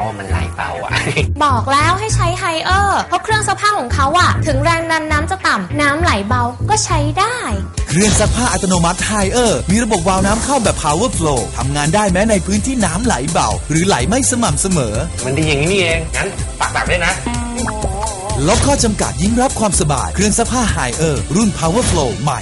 เขามันไหลเบาอ่ะ บอกแล้วให้ใช้ไฮเออร์เพราะเครื่องซักผ้าของเขาอะถึงแรงดันน้ำจะต่ำน้ำไหลเบาก็ใช้ได้เครื่องซักผ้าอัตโนมัติไฮเออร์มีระบบวาล์วน้ำเข้าแบบ Power Flow ทำงานได้แม้ในพื้นที่น้ำไหลเบาหรือไหลไม่สม่ำเสมอมันดีอย่างนี้นี่เองงั้นปักด้วยนะลดข้อจำกัดยิ่งรับความสบายเครื่องซักผ้าไฮเออร์รุ่น Power Flow ใหม่